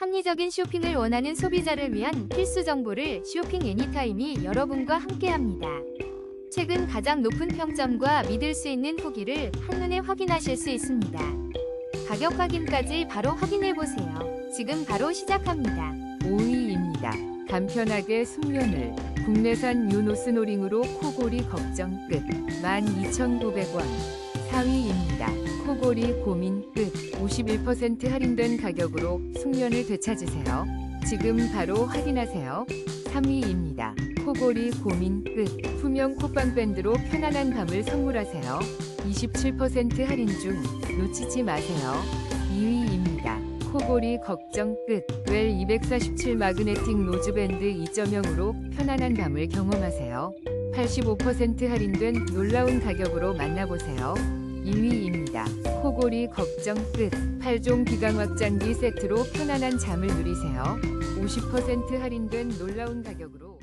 합리적인 쇼핑을 원하는 소비자를 위한 필수 정보를 쇼핑 애니타임이 여러분과 함께합니다. 최근 가장 높은 평점과 믿을 수 있는 후기를 한눈에 확인하실 수 있습니다. 가격 확인까지 바로 확인해보세요. 지금 바로 시작합니다. 5위입니다. 간편하게 숙면을. 국내산 유노스노링으로 코골이 걱정 끝. 12,900원. 4위입니다. 코골이 고민 끝. 51% 할인된 가격으로 숙면을 되찾으세요. 지금 바로 확인하세요. 3위입니다. 코골이 고민 끝. 투명 콧방 밴드로 편안한 밤을 선물하세요. 27% 할인 중 놓치지 마세요. 2위입니다. 코골이 걱정 끝. 웰 247 마그네틱 노즈밴드 2.0으로 편안한 밤을 경험하세요. 85% 할인된 놀라운 가격으로 만나보세요. 2위입니다. 코골이 걱정 끝. 8종 기강 확장기 세트로 편안한 잠을 누리세요. 50% 할인된 놀라운 가격으로